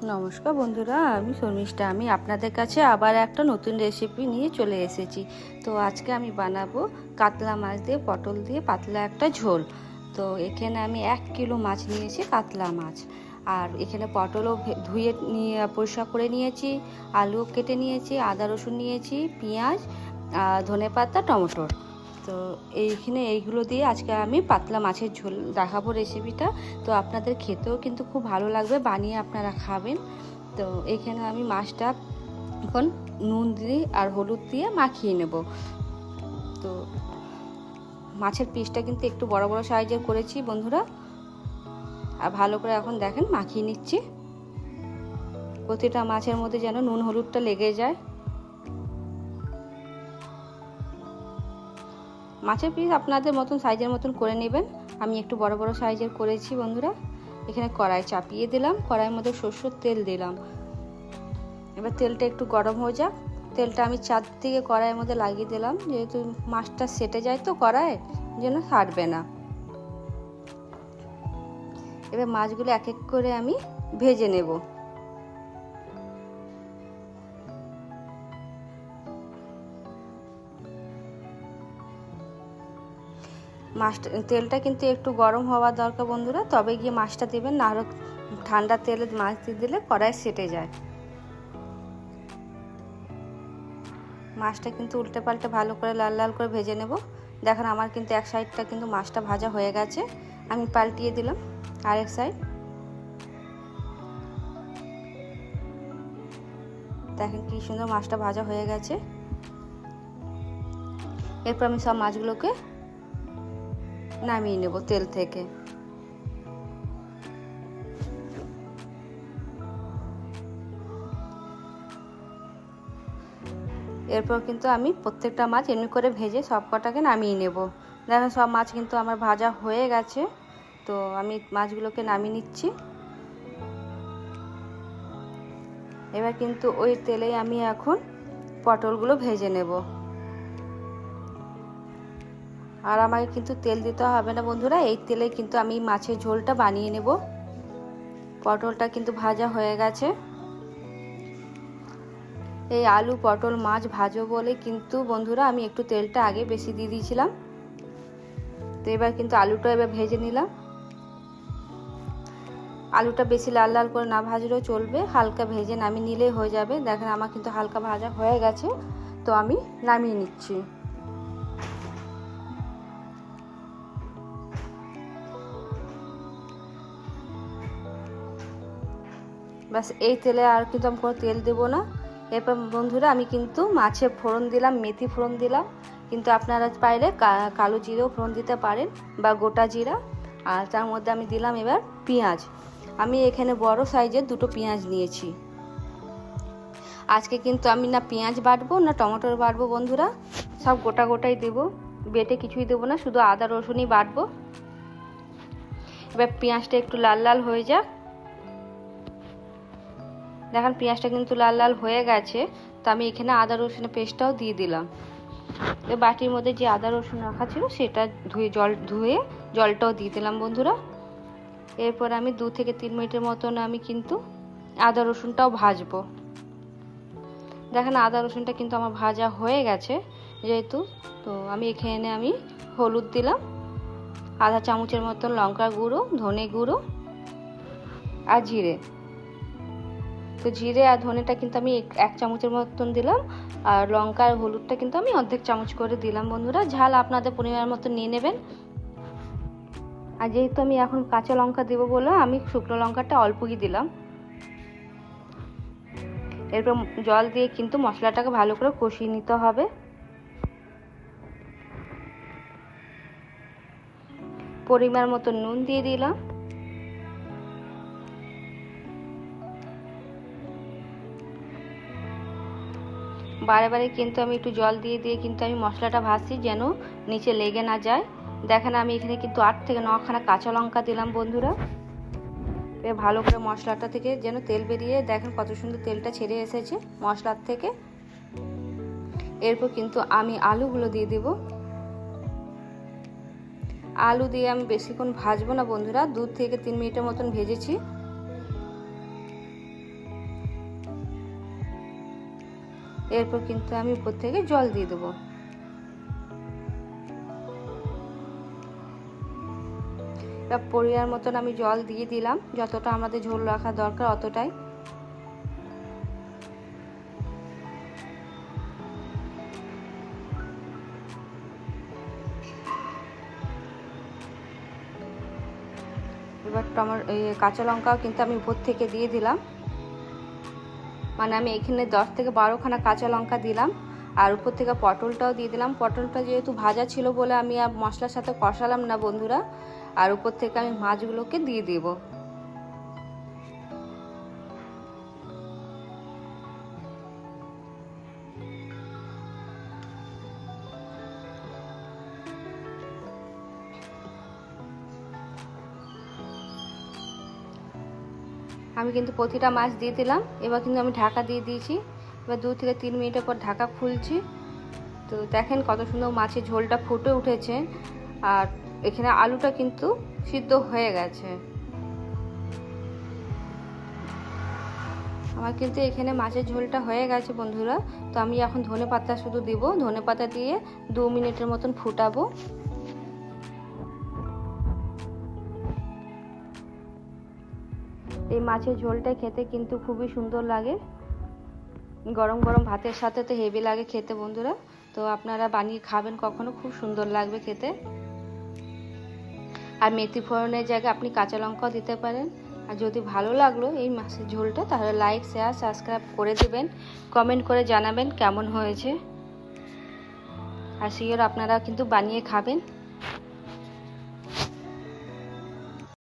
নমস্কার বন্ধুরা, আমি শর্মিষ্ঠা। আমি আপনাদের কাছে আবার একটা নতুন রেসিপি নিয়ে চলে এসেছি। তো আজকে আমি বানাবো কাতলা মাছ দিয়ে পটল দিয়ে পাতলা একটা ঝোল। তো এখানে আমি 1 কিলো মাছ নিয়েছি, কাতলা মাছ। আর এখানে পটলও ধুয়ে নিয়ে পরিষ্কার করে নিয়েছি, আলু কেটে নিয়েছি, আদা রসুন নিয়েছি, পেঁয়াজ, ধনেপাতা, টমেটোর। তো এইগুলো দিয়ে আজকে আমি পাতলা মাছের ঝোল দেখাবো রেসিপিটা। তো আপনাদের খেতেও কিন্তু খুব ভালো লাগবে, বানিয়ে আপনারা খাবেন। তো এখানে আমি মাছটা এখন নুন দিয়ে আর হলুদ দিয়ে মাখিয়ে নেব। তো মাছের পিসটা কিন্তু একটু বড় বড় সাইজের করেছি বন্ধুরা। আর ভালো করে এখন দেখেন মাখিয়ে নিচ্ছি, প্রতিটা মাছের মধ্যে যেন নুন হলুদটা লেগে যায়। মাছের পিস আপনাদের মতন সাইজের মতন করে নেবেন। আমি একটু বড় বড় সাইজের করেছি বন্ধুরা। এখানে কড়াই চাপিয়ে দিলাম, কড়াইয়ের মধ্যে সরষের তেল দিলাম। এবার তেলটা একটু গরম হয়ে যাক। তেলটা আমি চারদিকে কড়াইয়ের মধ্যে লাগিয়ে দিলাম, যেহেতু মাছটা সেটে যায় তো কড়াইয়ে, যেন ছাড়বে না। এবার মাছগুলো এক এক করে আমি ভেজে নেব। মাছটা তেলটা কিন্তু একটু গরম হওয়া দরকার বন্ধুরা, তবে গিয়ে মাছটা দেবেন, না হলে ঠান্ডা তেলে মাছ দিয়ে দিলে কড়াই সেটে যায়। মাছটা কিন্তু উল্টে পাল্টে ভালো করে লাল লাল করে ভেজে নেব। দেখেন আমার কিন্তু এক সাইডটা কিন্তু মাছটা ভাজা হয়ে গেছে, আমি পাল্টিয়ে দিলাম আরেক সাইড। দেখেন কি সুন্দর মাছটা ভাজা হয়ে গেছে। এরপর আমি সব মাছগুলোকে নামিয়ে নেব তেল থেকে। এরপর কিন্তু আমি প্রত্যেকটা মাছ এমনি করে ভেজে সব কটাকে নামিয়ে নেব। দেখেন সব মাছ কিন্তু আমার ভাজা হয়ে গেছে। তো আমি মাছগুলোকে নামিয়ে নিচ্ছি। এবার কিন্তু ওই তেলেই আমি এখন পটলগুলো ভেজে নেব। আর আমাকে কিন্তু তেল দিতে হবে না বন্ধুরা, এই তেলে কিন্তু আমি মাছের ঝোলটা বানিয়ে নেব। পটলটা কিন্তু ভাজা হয়ে গেছে। এই আলু পটল মাছ ভাজো বলে কিন্তু বন্ধুরা আমি একটু তেলটা আগে বেশি দিয়ে দিয়েছিলাম। তো এবার কিন্তু আলুটা এবার ভেজে নিলাম। আলুটা বেশি লাল লাল করে না ভাজলেও চলবে, হালকা ভেজে নামিয়ে নিলেই হয়ে যাবে। দেখেন আমার কিন্তু হালকা ভাজা হয়ে গেছে, তো আমি নামিয়ে নিচ্ছি। বাস এই তেলে আর কিন্তু আমি কোনো তেল দেবো না। এরপর বন্ধুরা আমি কিন্তু মাছে ফোড়ন দিলাম, মেথি ফোড়ন দিলাম, কিন্তু আপনারা পাইলে কালো জিরেও ফোড়ন দিতে পারেন বা গোটা জিরা। আর তার মধ্যে আমি দিলাম এবার পেঁয়াজ। আমি এখানে বড় সাইজের দুটো পেঁয়াজ নিয়েছি। আজকে কিন্তু আমি না পেঁয়াজ বাটবো না টমেটোর বাটবো বন্ধুরা, সব গোটা গোটাই দেবো, বেটে কিছুই দেবো না, শুধু আদা রসুনই বাটবো। এবার পেঁয়াজটা একটু লাল লাল হয়ে যাক। দেখেন পেঁয়াজটা কিন্তু লাল লাল হয়ে গেছে, তো আমি এখানে আদা রসুনের পেস্টটাও দিয়ে দিলাম। এবার বাটির মধ্যে যে আদা রসুন রাখা ছিল সেটা ধুয়ে জলটাও দিয়ে দিলাম বন্ধুরা। এরপর আমি 2 থেকে 3 মিনিটের মতন আমি কিন্তু আদা রসুনটাও ভাজবো। দেখেন আদা রসুনটা কিন্তু আমার ভাজা হয়ে গেছে যেহেতু, তো আমি এখানে আমি হলুদ দিলাম, আধা চামচের মতন লঙ্কা গুঁড়ো, ধনে গুঁড়ো আর জিরে। তো জিরে আর ধনেটা কিন্তু আমি 1 চামচের মতন দিলাম, আর লঙ্কা আর হলুদটা কিন্তু আমি অর্ধেক চামচ করে দিলাম বন্ধুরা। ঝাল আপনাদের পরিমাণ মতো নিয়ে নেবেন। আর যেহেতু আমি এখন কাঁচা লঙ্কা দেবো বলে আমি শুকনো লঙ্কাটা অল্পই দিলাম। এরপর জল দিয়ে কিন্তু মশলাটাকে ভালো করে কষিয়ে নিতে হবে। পরিমাণ মতো নুন দিয়ে দিলাম। বারে বারে কিন্তু আমি একটু জল দিয়ে দিয়ে কিন্তু আমি মশলাটা ভাজছি, যেন নিচে লেগে না যায়। দেখেন আমি এখানে কিন্তু 8 থেকে 9 খানা কাঁচা লঙ্কা দিলাম বন্ধুরা। ভালো করে মশলাটা থেকে যেন তেল বেরিয়ে, দেখেন কত সুন্দর তেলটা ছেড়ে এসেছে মশলার থেকে। এরপর কিন্তু আমি আলুগুলো দিয়ে দেব। আলু দিয়ে আমি বেশিক্ষণ ভাজবো না বন্ধুরা, 2 থেকে 3 মিনিটের মতন ভেজেছি। এরপর কিন্তু আমি উপর থেকে জল দিয়ে দেবো। পরিমাণ মতন আমি জল দিয়ে দিলাম, যতটা আমাদের ঝোল রাখা দরকার অতটাই। এবার কাঁচা লঙ্কাও কিন্তু আমি উপর থেকে দিয়ে দিলাম, মানে আমি এখানে 10 থেকে 12খানা কাঁচা লঙ্কা দিলাম। আর উপর থেকে পটলটাও দিয়ে দিলাম। পটলটা যেহেতু ভাজা ছিল বলে আমি আর মশলার সাথে কষালাম না বন্ধুরা। আর উপর থেকে আমি মাছগুলোকে দিয়ে দেব। আমি কিন্তু প্রতিটা মাছ দিয়ে দিলাম। এবার কিন্তু আমি ঢাকা দিয়ে দিয়েছি। এবার 2 থেকে 3 মিনিটের পর ঢাকা খুলছি। তো দেখেন কত সুন্দর মাছের ঝোলটা ফুটে উঠেছে। আর এখানে আলুটা কিন্তু সিদ্ধ হয়ে গেছে। আমার কিন্তু এখানে মাছের ঝোলটা হয়ে গেছে বন্ধুরা। তো আমি এখন ধনেপাতা শুধু দিব। ধনেপাতা দিয়ে 2 মিনিটের মতন ফুটাবো। এই মাছের ঝোলটা খেতে কিন্তু খুবই সুন্দর লাগে। গরম গরম ভাতের সাথে তো হেভি লাগে খেতে বন্ধুরা। তো আপনারা বানিয়ে খাবেন কখনো, খুব সুন্দর লাগবে খেতে। আর মেথি ফোড়নের জায়গায় আপনি কাঁচা লঙ্কাও দিতে পারেন। আর যদি ভালো লাগলো এই মাছের ঝোলটা, তাহলে লাইক, শেয়ার, সাবস্ক্রাইব করে দিবেন। কমেন্ট করে জানাবেন কেমন হয়েছে। আর শিওর আপনারা কিন্তু বানিয়ে খাবেন।